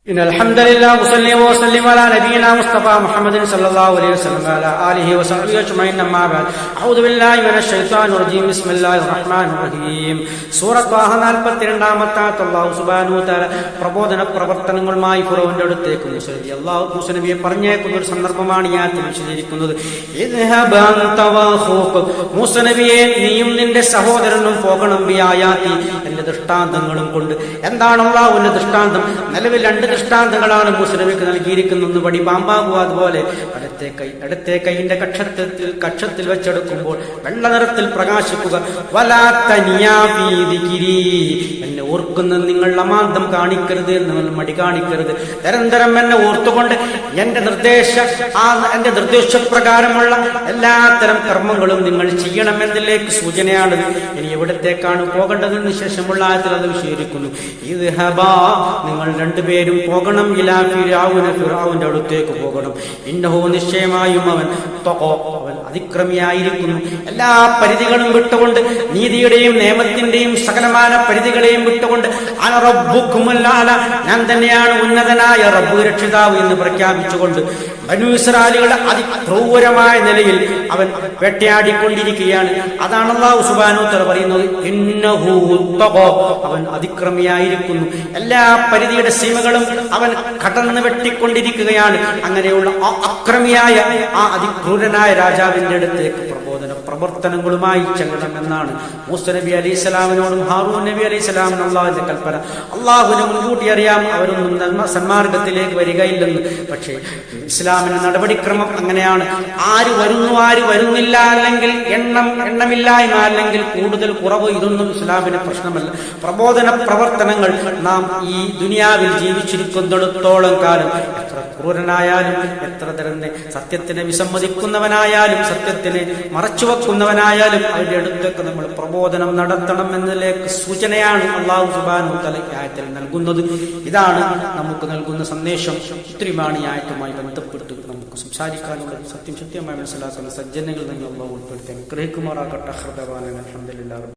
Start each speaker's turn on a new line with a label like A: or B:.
A: إن الحمد لله وصلي وسلم على نبينا مصطفى محمد صلى الله عليه وسلم وعلى آله وصحبه أجمعين أما بعد أعوذ بالله من الشيطان الرجيم بسم الله الرحمن الرحيم സൂറത്ത് ത്വാഹ 42-ാമത്തെ ആയത്ത് അല്ലാഹു സുബ്ഹാനഹു വ തആല പ്രബോധന പ്രവർത്തനങ്ങളുമായി ഫിറഔന്റെ അടുത്തേക്ക് മൂസ നബിയെ പറഞ്ഞേക്കുന്ന ഒരു സന്ദർഭമാണ് ഈ ആയത്തിൽ വിശദീകരിക്കുന്നത്. ഇദ്ഹബ അൻത വഅഖൂക, മൂസ നബിയെ നീയും നിന്റെ സഹോദരനും പോകണം ബിആയാതി, എന്റെ ദൃഷ്ടാന്തങ്ങളും കൊണ്ട്. എന്താണ് അല്ലാഹുവിന്റെ ദൃഷ്ടാന്തം? നിലവിൽ രണ്ട് ദൃഷ്ടാന്തങ്ങളാണ് മൂസ നബിക്ക് നൽകിയിരിക്കുന്നത്. വടി പാമ്പാകുക, അതുപോലെ ഇടത്തെ കൈയിന്റെ കക്ഷത്തിൽ വെച്ചെടുക്കുമ്പോൾ വെള്ള നിറത്തിൽ പ്രകാശിക്കുക. വലാ തനിയാ ഫീ ദിക്രി, എന്നെ ഓർക്കുന്ന നിങ്ങൾ അമാന്തം കാണിക്കരുത്, എന്ന് മടി കാണിക്കരുത്. നിരന്തരം എന്നെ ഓർത്തുകൊണ്ട് എന്റെ നിർദ്ദേശപ്രകാരമുള്ള എല്ലാത്തരം കർമ്മങ്ങളും നിങ്ങൾ ചെയ്യണമെന്നതിലേക്ക് സൂചനയാണ്. ഇനി എവിടത്തേക്കാണ് പോകേണ്ടതെന്ന് ശേഷമുള്ള ആയത്തിൽ അത് വിശദീകരിക്കുന്നു. ഇദ്ഹബാ, നിങ്ങൾ രണ്ടുപേരും പോകണം, ഇലാ ഫിർഔന, ഫിർഔന്റെ അടുത്തേക്ക് പോകണം. ഇന്നഹു, നിശ്ചയമായും അവൻ അതിക്രമിയായിരിക്കുന്നു. എല്ലാ പരിധികളും വിട്ടുകൊണ്ട്, നീതിയുടെയും നിയമത്തിന്റെയും സകലമായ പരിധികളെയും വിട്ടുകൊണ്ട്, അന റബ്ബുക്കുമുൽ അഅല, ഞാൻ തന്നെയാണ് ഉന്നതനായ റബ്ബ്, രക്ഷിതാവ് എന്ന് പ്രഖ്യാപിച്ചുകൊണ്ട് ബനൂ ഇസ്രായേലുകളെ അതിക്രൂരമായ നിലയിൽ അവൻ വേട്ടയാടിക്കൊണ്ടിരിക്കുകയാണ്. അതാണ് അല്ലാഹു സുബ്ഹാനഹു വ തആല പറയുന്നത്, ഇന്നഹു തഗാ, അവൻ അതിക്രമിയായിരിക്കുന്നു. എല്ലാ പരിധിയുടെ സീമകളും അവൻ കടന്നു വെട്ടിക്കൊണ്ടിരിക്കുകയാണ്. അങ്ങനെയുള്ള ആ അക്രമിയായ, ആ അതിക്രൂരനായ രാജാവിന്റെ അടുത്തേക്ക് പ്രവർത്തനങ്ങളുമായി ചെല്ലണമെന്നാണ് മൂസ നബി അലൈഹി സ്വലാമിനോടും ഹാറൂൻ നബി അലൈഹി സ്വലാമിനും അള്ളാഹുവിന്റെ കൽപ്പന. അള്ളാഹുവിനെ മുൻകൂട്ടി അറിയാം അവരൊന്നും സന്മാർഗത്തിലേക്ക് വരികയില്ലെന്ന്. പക്ഷേ ഇസ്ലാമിന്റെ നടപടിക്രമം അങ്ങനെയാണ്. ആര് വരുന്നു, ആര് വരുന്നില്ല, അല്ലെങ്കിൽ എണ്ണമില്ലായ്മ, അല്ലെങ്കിൽ കൂടുതൽ കുറവ്, ഇതൊന്നും ഇസ്ലാമിന് പ്രശ്നമല്ല. പ്രബോധന പ്രവർത്തനങ്ങൾ നാം ഈ ദുനിയാവിൽ ജീവിച്ചിരിക്കുന്നിടത്തോളം കാലം എത്ര ക്രൂരനായാലും, എത്ര തന്നെ സത്യത്തിനെ വിസമ്മതിക്കുന്നവനായാലും, സത്യത്തിനെ മറച്ചുവെക്കുന്നവനായാലും അവരുടെ അടുത്തേക്ക് നമ്മൾ പ്രബോധനം നടത്തണം എന്നതിലേക്ക് സൂചനയാണ് അല്ലാഹു സുബ്ഹാനഹു വ തആല ആയത്തിൽ നൽകുന്നത്. ഇതാണ് നമുക്ക് നൽകുന്ന സന്ദേശം. ഇത്രയുമാണ് ഈ ആയത്തുമായി ബന്ധപ്പെട്ട് നമുക്ക് സംസാരിക്കാനുള്ളത്. സത്യമായി മനസ്സിലാക്കുന്ന സജ്ജനങ്ങൾ നിങ്ങൾ അല്ലാഹു ഉൾപ്പെടുത്തി അനുഗ്രഹിക്കുമാറാകട്ടെ. അൽഹംദുലില്ലാഹി.